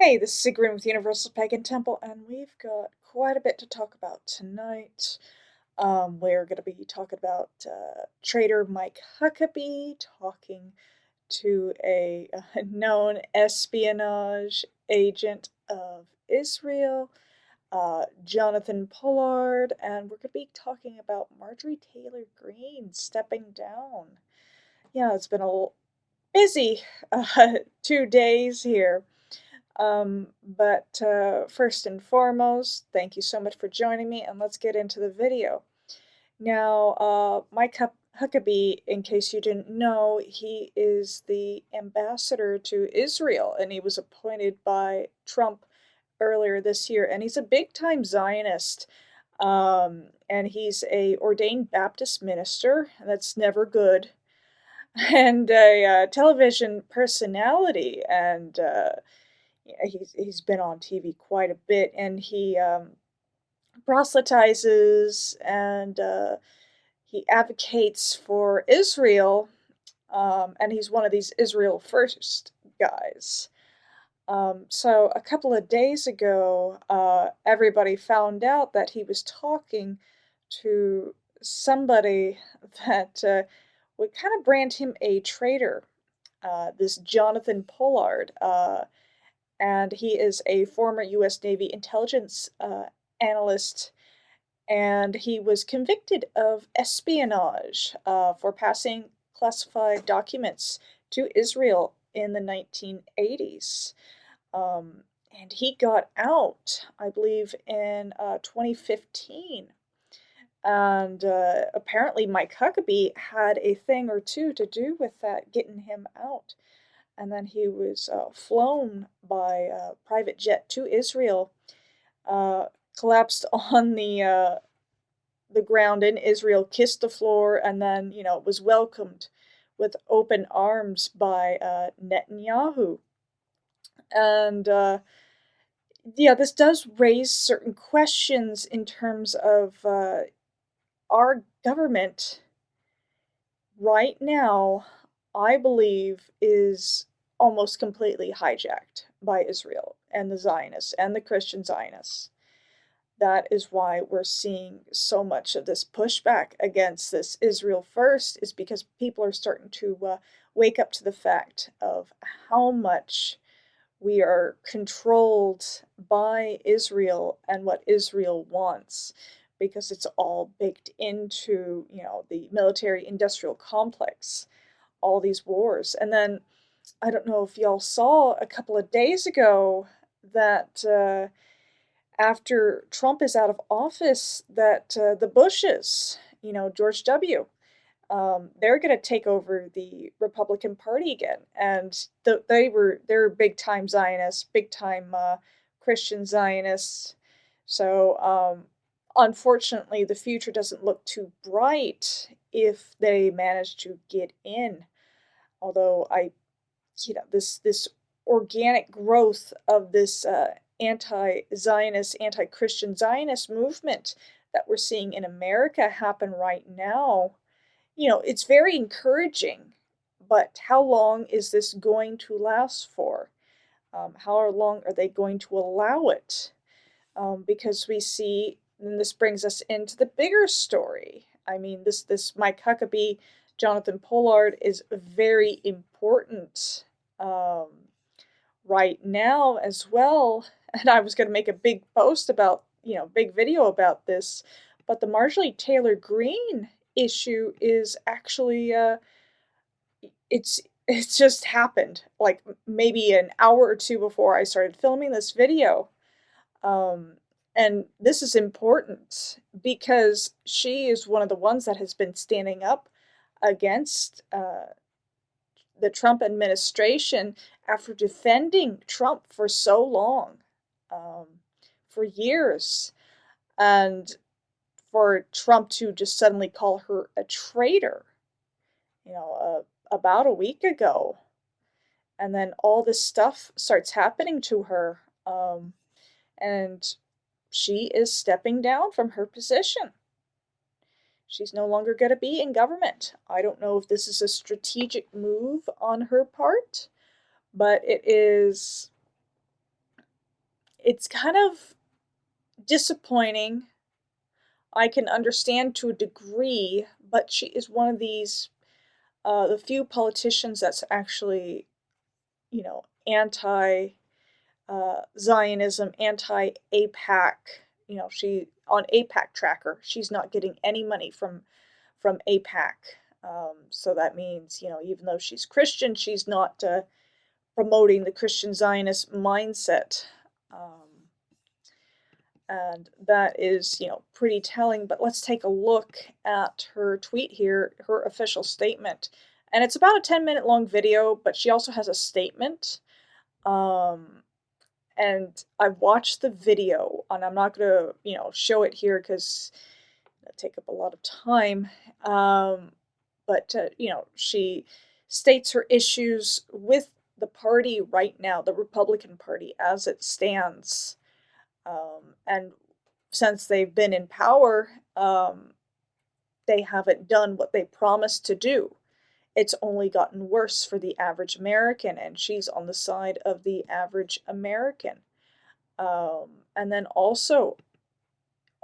Hey, this is Sigrun with Universal Pagan Temple, and we've got quite a bit to talk about tonight. We're going to be talking about Trader Mike Huckabee talking to a known espionage agent of Israel, Jonathan Pollard, and we're going to be talking about Marjorie Taylor Greene stepping down. Yeah, it's been a busy 2 days here. But first and foremost, thank you so much for joining me, and let's get into the video. Now, Mike Huckabee, in case you didn't know, he is the ambassador to Israel, and he was appointed by Trump earlier this year, and he's a big-time Zionist. And he's a ordained Baptist minister, and that's never good, and a television personality, and yeah, he's been on TV quite a bit, and he proselytizes and he advocates for Israel, and he's one of these Israel first guys. So a couple of days ago, everybody found out that he was talking to somebody that would kind of brand him a traitor. This Jonathan Pollard. And he is a former U.S. Navy intelligence analyst, and he was convicted of espionage for passing classified documents to Israel in the 1980s. And he got out, I believe, in 2015. And apparently Mike Huckabee had a thing or two to do with that, getting him out. And then he was flown by a private jet to Israel, collapsed on the ground in Israel, kissed the floor, and then was welcomed with open arms by Netanyahu. And yeah, this does raise certain questions in terms of our government right now, I believe, is almost completely hijacked by Israel and the Zionists and the Christian Zionists. That is why we're seeing so much of this pushback against this Israel first, is because people are starting to wake up to the fact of how much we are controlled by Israel and what Israel wants, because it's all baked into, the military-industrial complex, all these wars. And then, I don't know if y'all saw a couple of days ago that after Trump is out of office, that the Bushes, George W., they're going to take over the Republican Party again, and they're big time Zionists, big time Christian Zionists. So unfortunately, the future doesn't look too bright if they manage to get in. Although this organic growth of this anti-Zionist, anti-Christian Zionist movement that we're seeing in America happen right now, it's very encouraging, but how long is this going to last for? How long are they going to allow it? Because we see, and this brings us into the bigger story. I mean, this Mike Huckabee, Jonathan Pollard is very important right now as well. And I was going to make a big post about, big video about this, but the Marjorie Taylor Greene issue is actually it's just happened like maybe an hour or two before I started filming this video. And this is important because she is one of the ones that has been standing up against the Trump administration after defending Trump for so long, for years, and for Trump to just suddenly call her a traitor, about a week ago. And then all this stuff starts happening to her, and she is stepping down from her position. She's no longer going to be in government. I don't know if this is a strategic move on her part, but it is it's kind of disappointing. I can understand to a degree, but she is one of these, the few politicians that's actually, anti Zionism, anti APAC. She on APAC tracker. She's not getting any money from APAC. So that means, even though she's Christian, she's not promoting the Christian Zionist mindset. And that is, pretty telling. But let's take a look at her tweet here, her official statement. And it's about a 10-minute long video, but she also has a statement. And I watched the video, and I'm not going to, show it here because it'll take up a lot of time. But she states her issues with the party right now, the Republican Party, as it stands. And since they've been in power, they haven't done what they promised to do. It's only gotten worse for the average American, and she's on the side of the average American. And then also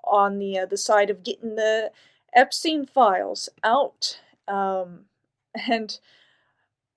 on the side of getting the Epstein files out. And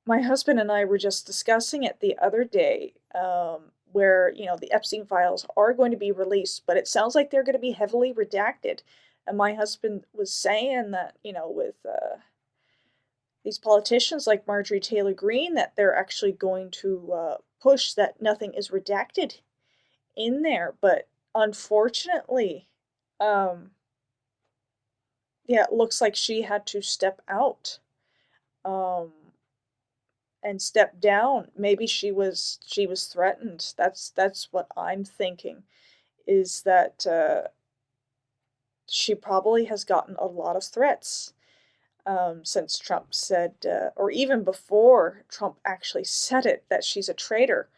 my husband and I were just discussing it the other day, where, the Epstein files are going to be released, but it sounds like they're going to be heavily redacted. And my husband was saying that, with these politicians like Marjorie Taylor Greene, that they're actually going to push that nothing is redacted in there. But unfortunately, yeah, it looks like she had to step out and step down. Maybe she was threatened. That's what I'm thinking, is that she probably has gotten a lot of threats since Trump said, or even before Trump actually said it, that she's a traitor.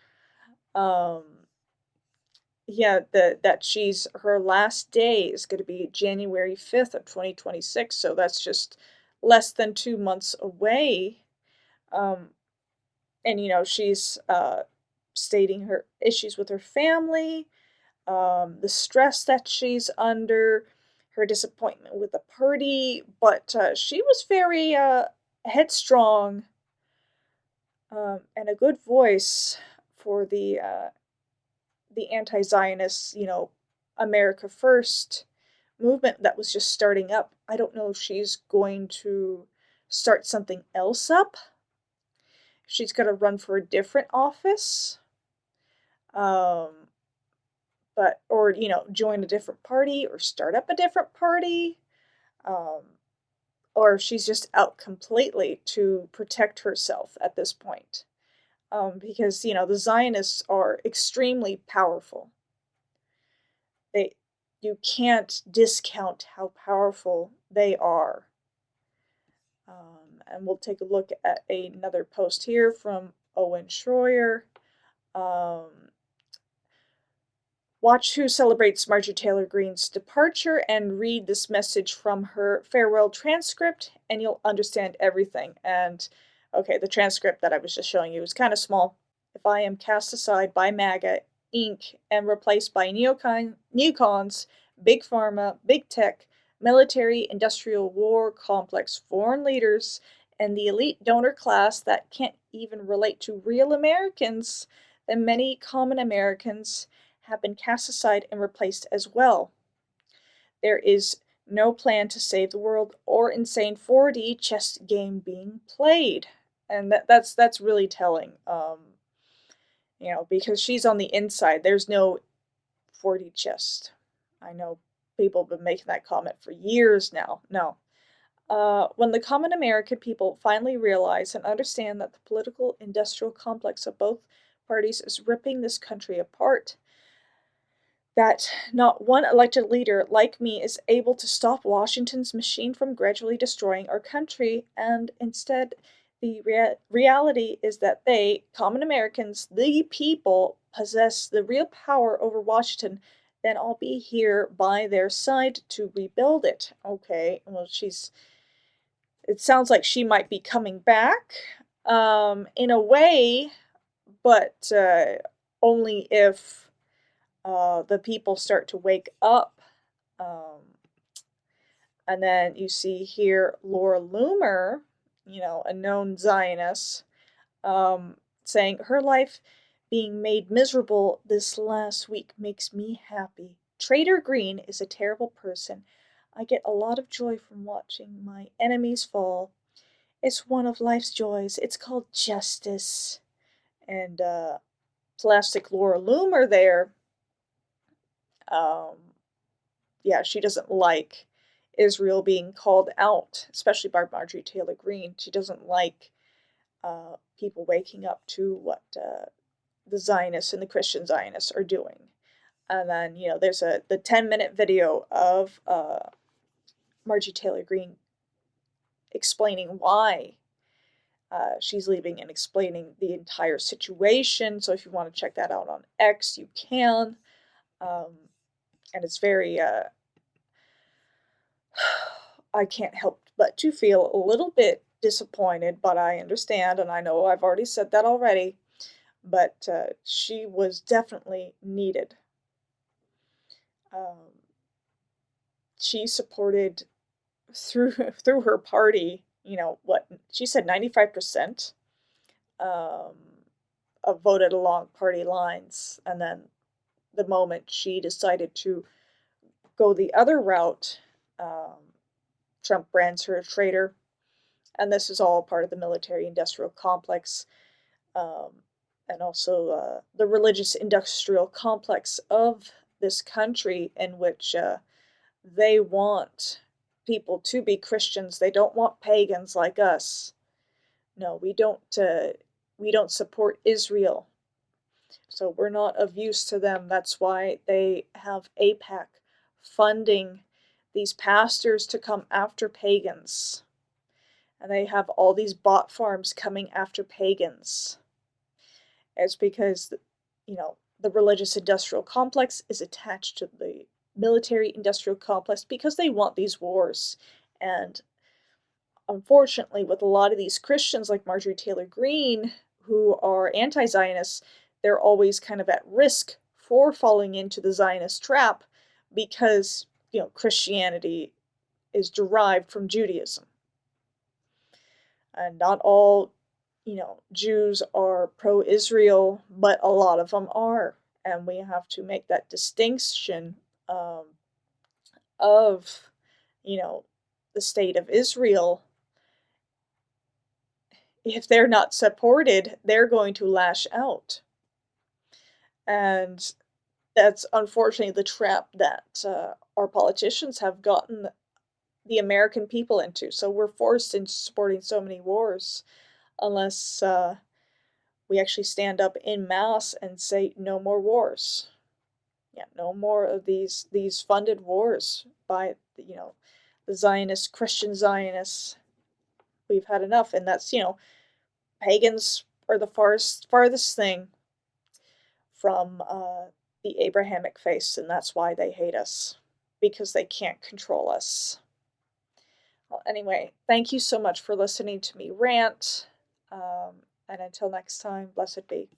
Yeah, that her last day is going to be January 5th of 2026, so that's just less than 2 months away. And she's stating her issues with her family, the stress that she's under, her disappointment with the party, but she was very headstrong, and a good voice for the anti-Zionist, America First movement that was just starting up. I don't know if she's going to start something else up. She's going to run for a different office. Or join a different party or start up a different party. Or she's just out completely to protect herself at this point. Because, the Zionists are extremely powerful. You can't discount how powerful they are. And we'll take a look at another post here from Owen Schroyer. Watch who celebrates Marjorie Taylor Greene's departure and read this message from her farewell transcript, and you'll understand everything. And, okay, the transcript that I was just showing you is kind of small. If I am cast aside by MAGA, Inc., and replaced by neocons, big pharma, big tech, military, industrial war complex, foreign leaders, and the elite donor class that can't even relate to real Americans, then many common Americans have been cast aside and replaced as well. There is no plan to save the world or insane 4D chess game being played. And that's really telling. Because she's on the inside. There's no 4D chess. I know people have been making that comment for years now. No. When the common American people finally realize and understand that the political industrial complex of both parties is ripping this country apart, that not one elected leader like me is able to stop Washington's machine from gradually destroying our country, and instead the reality is that they, common Americans, the people, possess the real power over Washington, then I'll be here by their side to rebuild it. Okay, well, it sounds like she might be coming back, in a way, but only if the people start to wake up. And then you see here Laura Loomer, a known Zionist, saying, her life being made miserable this last week makes me happy. Taylor Greene is a terrible person. I get a lot of joy from watching my enemies fall. It's one of life's joys. It's called justice. And Plastic Laura Loomer there, yeah, she doesn't like Israel being called out, especially by Marjorie Taylor Greene. She doesn't like people waking up to what the Zionists and the Christian Zionists are doing. And then, there's the 10-minute video of Marjorie Taylor Greene explaining why she's leaving and explaining the entire situation. So if you want to check that out on X, you can. And it's very, I can't help but to feel a little bit disappointed, but I understand, and I know I've already said that already, but she was definitely needed. She supported through her party, what she said, 95% voted along party lines, and then the moment she decided to go the other route, Trump brands her a traitor. And this is all part of the military-industrial complex, and also the religious-industrial complex of this country, in which they want people to be Christians. They don't want pagans like us. No, we don't support Israel. So we're not of use to them. That's why they have AIPAC funding these pastors to come after pagans. And they have all these bot farms coming after pagans. It's because, the religious industrial complex is attached to the military industrial complex because they want these wars. And unfortunately, with a lot of these Christians like Marjorie Taylor Greene, who are anti-Zionists, they're always kind of at risk for falling into the Zionist trap because, Christianity is derived from Judaism. And not all, Jews are pro-Israel, but a lot of them are. And we have to make that distinction of, the state of Israel. If they're not supported, they're going to lash out. And that's unfortunately the trap that our politicians have gotten the American people into. So we're forced into supporting so many wars unless we actually stand up in mass and say no more wars. Yeah, no more of these funded wars by the Zionists, Christian Zionists. We've had enough, and that's pagans are the farthest thing from the Abrahamic faith, and that's why they hate us, because they can't control us. Well, anyway, thank you so much for listening to me rant, and until next time, blessed be.